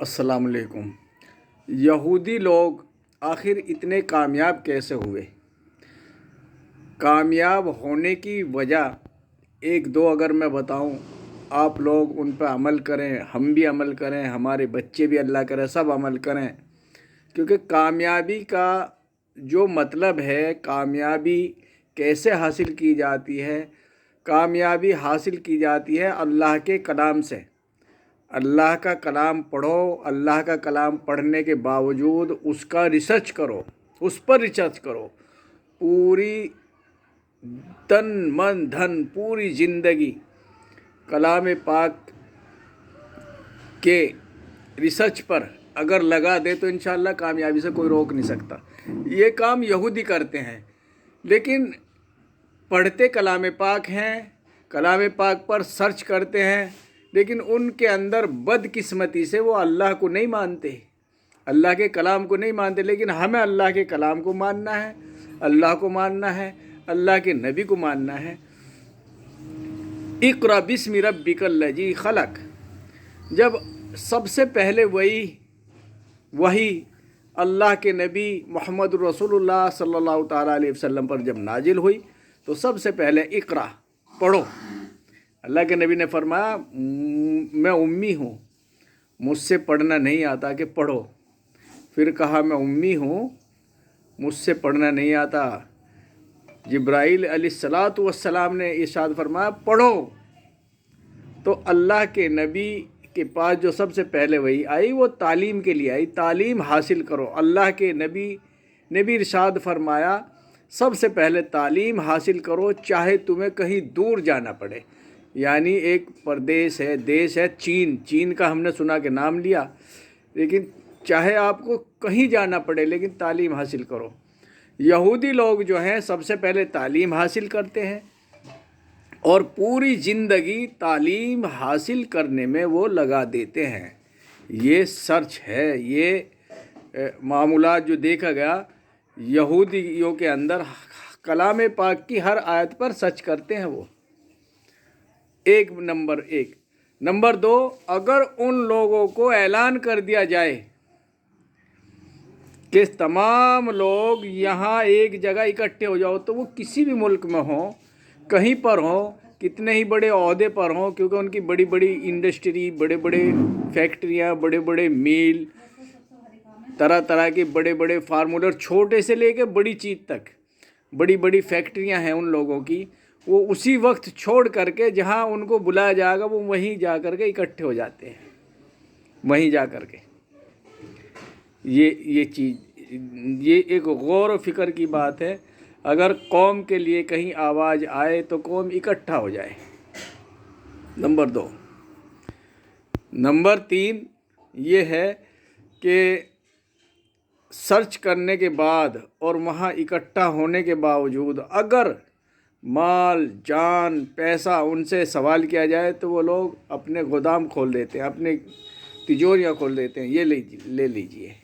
अस्सलाम वालेकुम। यहूदी लोग आखिर इतने कामयाब कैसे हुए? कामयाब होने की वजह एक दो अगर मैं बताऊं, आप लोग उन पर अमल करें, हम भी अमल करें, हमारे बच्चे भी अल्लाह करें सब अमल करें। क्योंकि कामयाबी का जो मतलब है, कामयाबी कैसे हासिल की जाती है? कामयाबी हासिल की जाती है अल्लाह के कलाम से। अल्लाह का कलाम पढ़ो, अल्लाह का कलाम पढ़ने के बावजूद उसका रिसर्च करो, उस पर रिसर्च करो, पूरी तन मन धन पूरी ज़िंदगी कलाम पाक के रिसर्च पर अगर लगा दे तो इंशाअल्लाह कामयाबी से कोई रोक नहीं सकता। ये काम यहूदी करते हैं, लेकिन पढ़ते कलाम पाक हैं, कलाम पाक पर सर्च करते हैं, लेकिन उनके अंदर बदकिस्मती से वो अल्लाह को नहीं मानते, अल्लाह के कलाम को नहीं मानते। लेकिन हमें अल्लाह के कलाम को मानना है, अल्लाह को मानना है, अल्लाह के नबी को मानना है। इक़रा बिस्मि रब्बिकल लज़ी खलक, जब सबसे पहले वही अल्लाह के नबी मोहम्मद रसूलुल्लाह सल्लल्लाहु ताला अलैहि वसल्लम पर जब नाजिल हुई तो सबसे पहले इक़रा पढ़ो। अल्लाह के नबी ने फरमाया, मैं उम्मी हूँ, मुझसे पढ़ना नहीं आता कि पढ़ो। फिर कहा, मैं उम्मी हूँ, मुझसे पढ़ना नहीं आता। जिब्राइल अलैहिस्सलातु वस्सलाम ने इरशाद फरमाया, पढ़ो। तो अल्लाह के नबी के पास जो सबसे पहले वही आई वो तालीम के लिए आई, तालीम हासिल करो। अल्लाह के नबी ने भी इरशाद फरमाया, सबसे पहले तालीम हासिल करो, चाहे तुम्हें कहीं दूर जाना पड़े। यानी एक प्रदेश है, देश है चीन का हमने सुना के नाम लिया, लेकिन चाहे आपको कहीं जाना पड़े लेकिन तालीम हासिल करो। यहूदी लोग जो हैं सबसे पहले तालीम हासिल करते हैं और पूरी ज़िंदगी तालीम हासिल करने में वो लगा देते हैं। ये सर्च है, ये मामूलात जो देखा गया यहूदियों के अंदर, कलाम पाक की हर आयत पर सर्च करते हैं वो। नंबर दो, अगर उन लोगों को ऐलान कर दिया जाए कि तमाम लोग यहाँ एक जगह इकट्ठे हो जाओ, तो वो किसी भी मुल्क में हो, कहीं पर हो, कितने ही बड़े ओहदे पर हों, क्योंकि उनकी बड़ी बड़ी इंडस्ट्री, बड़े बड़े फैक्ट्रियाँ, बड़े बड़े मिल, तरह तरह के बड़े बड़े फार्मूलर, छोटे से लेके बड़ी चीज़ तक बड़ी बड़ी फैक्ट्रियाँ हैं उन लोगों की। वो उसी वक्त छोड़ करके जहाँ उनको बुलाया जाएगा वो वहीं जा कर के इकट्ठे हो जाते हैं, वहीं जा कर के। ये चीज़, ये एक गौर व फिक्र की बात है। अगर कौम के लिए कहीं आवाज़ आए तो कौम इकट्ठा हो जाए। नंबर 2। नंबर 3 ये है कि सर्च करने के बाद और वहाँ इकट्ठा होने के बावजूद अगर माल जान पैसा उनसे सवाल किया जाए तो वो लोग अपने गोदाम खोल देते हैं, अपने तिजोरियाँ खोल देते हैं, ये ले लीजिए।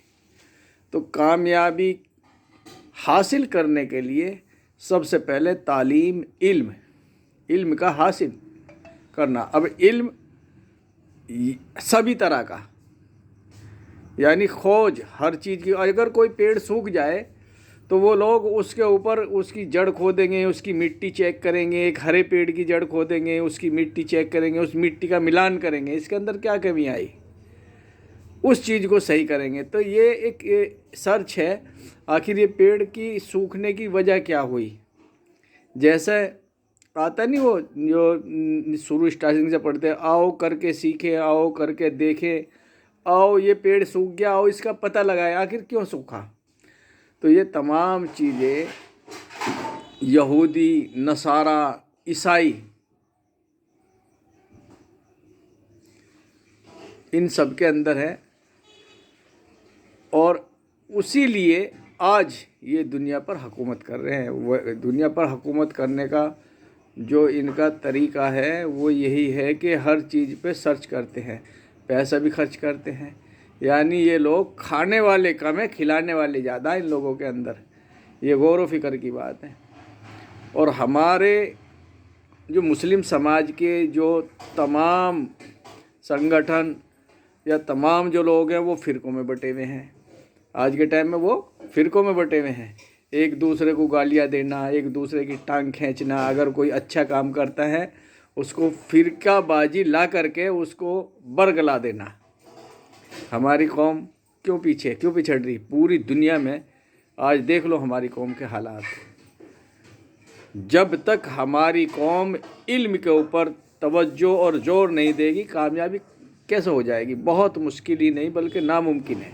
तो कामयाबी हासिल करने के लिए सबसे पहले तालीम, इल्म का हासिल करना। अब इल्म सभी तरह का, यानी खोज हर चीज़ की। अगर कोई पेड़ सूख जाए तो वो लोग उसके ऊपर उसकी जड़ खोदेंगे, उसकी मिट्टी चेक करेंगे, एक हरे पेड़ की जड़ खोदेंगे, उसकी मिट्टी चेक करेंगे, उस मिट्टी का मिलान करेंगे, इसके अंदर क्या कमी आई, उस चीज़ को सही करेंगे। तो ये एक सर्च है, आखिर ये पेड़ की सूखने की वजह क्या हुई। जैसे आता नहीं वो जो शुरू स्टार्टिंग से पढ़ते हैं, आओ करके सीखें, आओ करके देखें, आओ ये पेड़ सूख गया, आओ इसका पता लगाएं आखिर क्यों सूखा। तो ये तमाम चीज़ें यहूदी, नसारा, ईसाई, इन सब के अंदर है। और उसी लिए आज ये दुनिया पर हुकूमत कर रहे हैं। वो दुनिया पर हुकूमत करने का जो इनका तरीक़ा है वो यही है कि हर चीज़ पे सर्च करते हैं, पैसा भी खर्च करते हैं। यानी ये लोग खाने वाले कम है, खिलाने वाले ज़्यादा इन लोगों के अंदर। ये गौर व फिक्र की बात है। और हमारे जो मुस्लिम समाज के जो तमाम संगठन یا तमाम जो लोग हैं वो फ़िरक़ों में बटे हुए हैं। आज के टाइम में वो फ़िरक़ों में बटे हुए हैं, एक दूसरे को गालियाँ देना, एक दूसरे की टांग खींचना, अगर कोई अच्छा काम करता है उसको फ़िरक़ाबाजी ला करके उसको बरगला देना। हमारी कौम क्यों पिछड़ रही? पूरी दुनिया में आज देख लो हमारी कौम के हालात। जब तक हमारी कौम इल्म के ऊपर तवज्जो और ज़ोर नहीं देगी, कामयाबी कैसे हो जाएगी? बहुत मुश्किल ही नहीं बल्कि नामुमकिन है।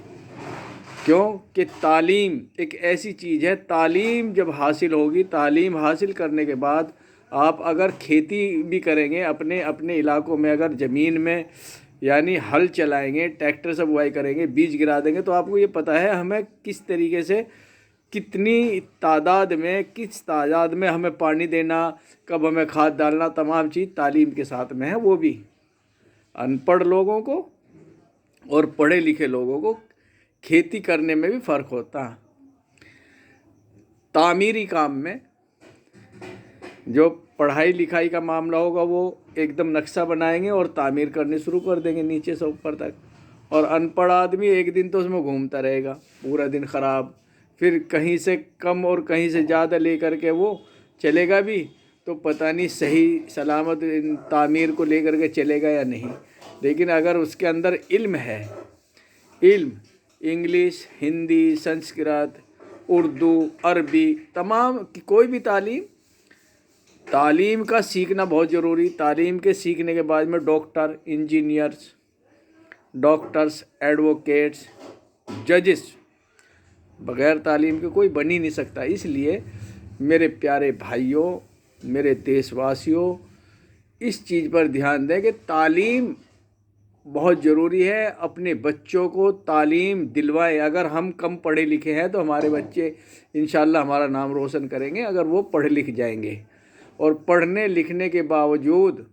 क्यों कि तालीम एक ऐसी चीज़ है, तालीम जब हासिल होगी, तालीम हासिल करने के बाद आप अगर खेती भी करेंगे अपने अपने इलाकों में, अगर ज़मीन में यानी हल चलाएंगे, ट्रैक्टर से बुआई करेंगे, बीज गिरा देंगे, तो आपको ये पता है हमें किस तरीके से, कितनी तादाद में, किस तादाद में हमें पानी देना, कब हमें खाद डालना, तमाम चीज़ तालीम के साथ में है। वो भी अनपढ़ लोगों को और पढ़े लिखे लोगों को खेती करने में भी फ़र्क होता है। तामीरी काम में जो पढ़ाई लिखाई का मामला होगा वो एकदम नक्शा बनाएंगे और तामीर करनी शुरू कर देंगे नीचे से ऊपर तक, और अनपढ़ आदमी एक दिन तो उसमें घूमता रहेगा, पूरा दिन ख़राब, फिर कहीं से कम और कहीं से ज़्यादा लेकर के वो चलेगा भी तो पता नहीं सही सलामत तामीर को लेकर के चलेगा या नहीं। लेकिन अगर उसके अंदर इल्म है, इल्म इंग्लिश, हिंदी, संस्कृत, उर्दू, अरबी, तमाम कोई भी तालीम का सीखना बहुत ज़रूरी। तालीम के सीखने के बाद में डॉक्टर, डॉक्टर्स, एडवोकेट्स, जजेस, बग़ैर तालीम के कोई बन ही नहीं सकता। इसलिए मेरे प्यारे भाइयों, मेरे देशवासियों, इस चीज़ पर ध्यान दें कि तालीम बहुत ज़रूरी है। अपने बच्चों को तालीम दिलवाएं। अगर हम कम पढ़े लिखे हैं तो हमारे बच्चे इंशाअल्लाह हमारा नाम रोशन करेंगे अगर वो पढ़े लिख जाएंगे। और पढ़ने लिखने के बावजूद